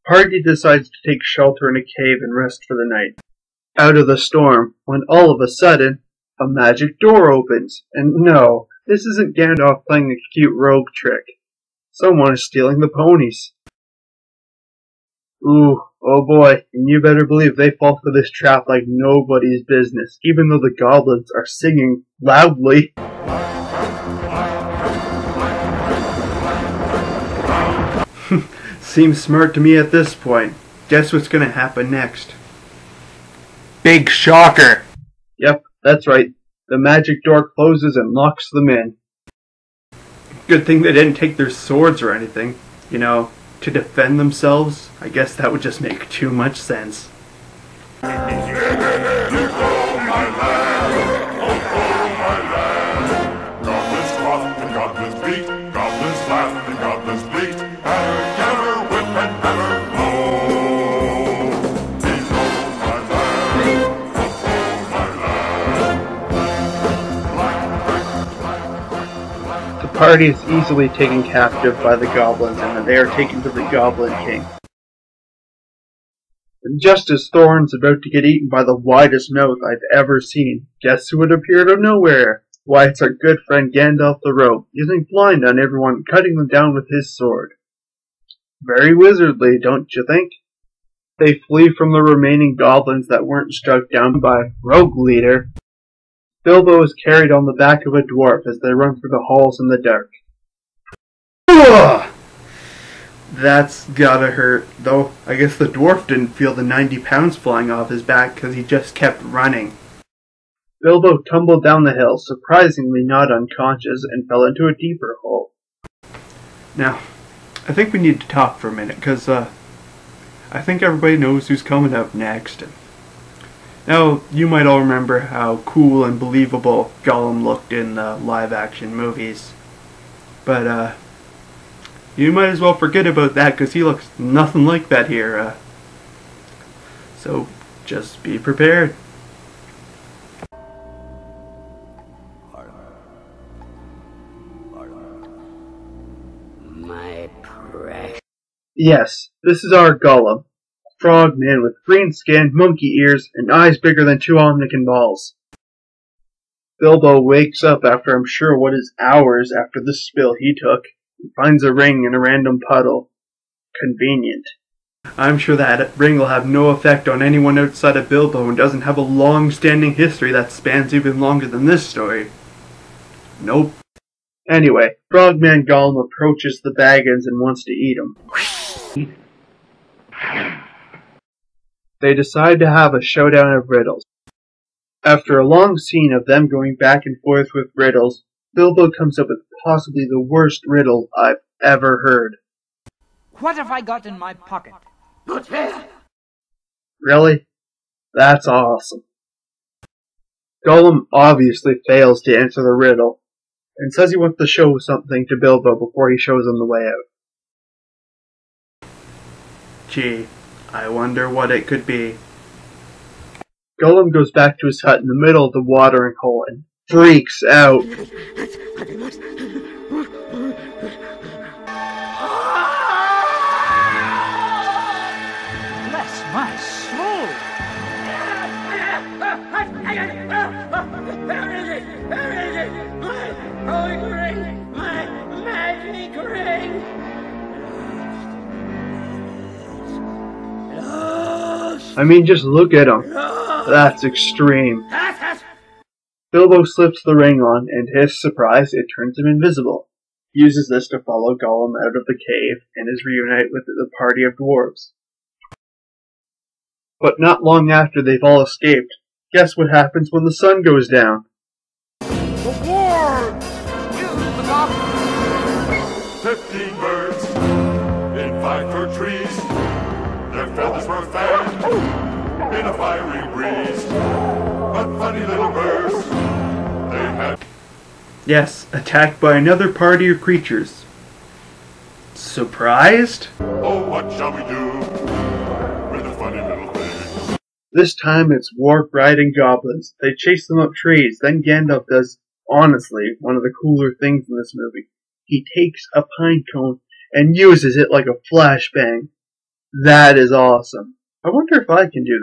Party decides to take shelter in a cave and rest for the night. Out of the storm, when all of a sudden, a magic door opens. And no, this isn't Gandalf playing a cute rogue trick. Someone is stealing the ponies. Ooh, oh boy, and you better believe they fall for this trap like nobody's business, even though the goblins are singing loudly. Seems smart to me at this point. Guess what's gonna happen next? Big shocker! Yep, that's right. The magic door closes and locks them in. Good thing they didn't take their swords or anything, you know, to defend themselves. I guess that would just make too much sense. The party is easily taken captive by the goblins, and they are taken to the Goblin King. And just as Thorin's about to get eaten by the widest mouth I've ever seen, guess who would appear out of nowhere? Why, it's our good friend Gandalf the Rogue, using blind on everyone and cutting them down with his sword. Very wizardly, don't you think? They flee from the remaining goblins that weren't struck down by Rogue Leader. Bilbo is carried on the back of a dwarf as they run through the halls in the dark. Ugh! That's gotta hurt, though I guess the dwarf didn't feel the 90 pounds flying off his back because he just kept running. Bilbo tumbled down the hill, surprisingly not unconscious, and fell into a deeper hole. Now, I think we need to talk for a minute, because I think everybody knows who's coming up next. Now, you might all remember how cool and believable Gollum looked in the live-action movies. But, you might as well forget about that, because he looks nothing like that here. So, just be prepared. My precious. Yes, this is our Gollum. Frog man with green skin, monkey ears, and eyes bigger than 2 omnican balls. Bilbo wakes up after I'm sure what is hours after the spill he took, and finds a ring in a random puddle. Convenient. I'm sure that ring will have no effect on anyone outside of Bilbo and doesn't have a long-standing history that spans even longer than this story. Nope. Anyway, Frogman Gollum approaches the Baggins and wants to eat him. They decide to have a showdown of riddles. After a long scene of them going back and forth with riddles, Bilbo comes up with possibly the worst riddle I've ever heard. What have I got in my pocket? Not fair. Really? That's awesome. Gollum obviously fails to answer the riddle, and says he wants to show something to Bilbo before he shows him the way out. Gee, I wonder what it could be. Gollum goes back to his hut in the middle of the watering hole and freaks out. Bless my soul! Where is it? Where is it? My holy ring! My magic ring! I mean, just look at him. That's extreme. Bilbo slips the ring on, and to his surprise, it turns him invisible. He uses this to follow Gollum out of the cave, and is reunited with the party of dwarves. But not long after they've all escaped, guess what happens when the sun goes down? The war! Use the goblins! 15 birds in 5 fir trees. Their feathers were fanned in a fiery breeze. But funny little birds, they had... Yes, attacked by another party of creatures. Surprised? Oh, what shall we do with the funny little things? This time it's warp riding goblins. They chase them up trees. Then Gandalf does, honestly, one of the cooler things in this movie. He takes a pine cone and uses it like a flashbang. That is awesome. I wonder if I can do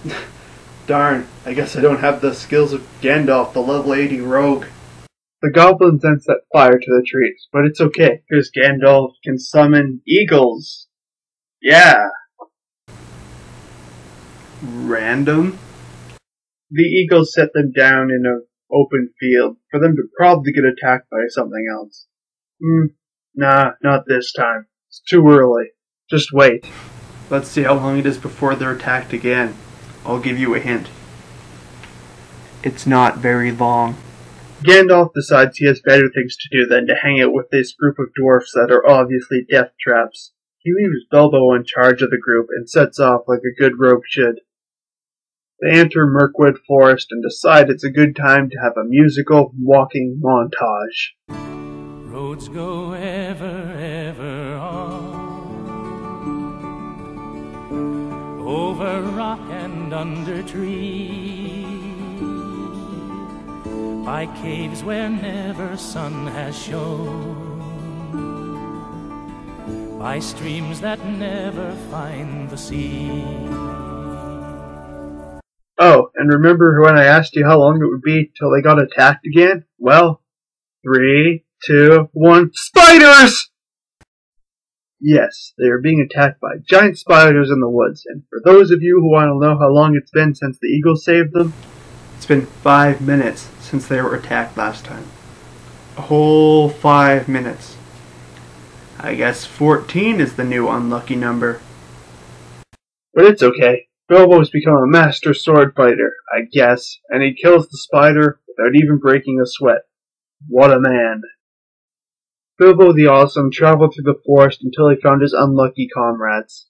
that. Darn, I guess I don't have the skills of Gandalf, the level 80 rogue. The goblins then set fire to the trees, but it's okay, because Gandalf can summon eagles. Yeah. Random? The eagles set them down in an open field, for them to probably get attacked by something else. Nah, not this time. It's too early. Just wait. Let's see how long it is before they're attacked again. I'll give you a hint. It's not very long. Gandalf decides he has better things to do than to hang out with this group of dwarfs that are obviously death traps. He leaves Bilbo in charge of the group and sets off like a good rogue should. They enter Mirkwood Forest and decide it's a good time to have a musical walking montage. Roads go ever, ever on, over rock and under tree, by caves where never sun has shone, by streams that never find the sea. Oh, and remember when I asked you how long it would be till they got attacked again? Well, 3, 2, 1, spiders! Yes, they are being attacked by giant spiders in the woods, and for those of you who want to know how long it's been since the eagle saved them, it's been 5 minutes since they were attacked last time. A whole 5 minutes. I guess 14 is the new unlucky number. But it's okay. Bilbo's become a master sword fighter, I guess, and he kills the spider without even breaking a sweat. What a man. Bilbo the Awesome traveled through the forest until he found his unlucky comrades.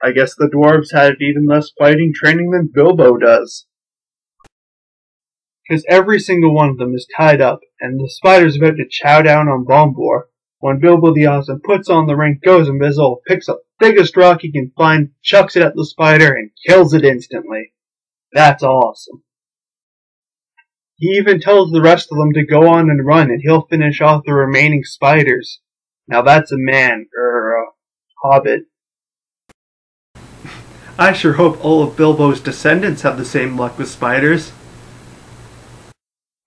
I guess the dwarves had even less fighting training than Bilbo does. Because every single one of them is tied up, and the spider's about to chow down on Bombor, when Bilbo the Awesome puts on the ring, goes invisible, picks up the biggest rock he can find, chucks it at the spider, and kills it instantly. That's awesome. He even tells the rest of them to go on and run, and he'll finish off the remaining spiders. Now that's a man, or a hobbit. I sure hope all of Bilbo's descendants have the same luck with spiders.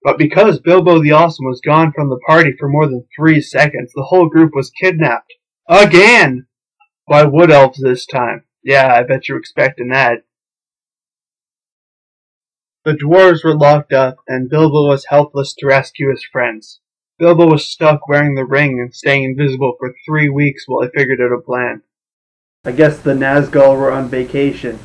But because Bilbo the Awesome was gone from the party for more than 3 seconds, the whole group was kidnapped. Again! By wood elves this time. Yeah, I bet you're expecting that. The dwarves were locked up, and Bilbo was helpless to rescue his friends. Bilbo was stuck wearing the ring and staying invisible for 3 weeks while he figured out a plan. I guess the Nazgul were on vacation.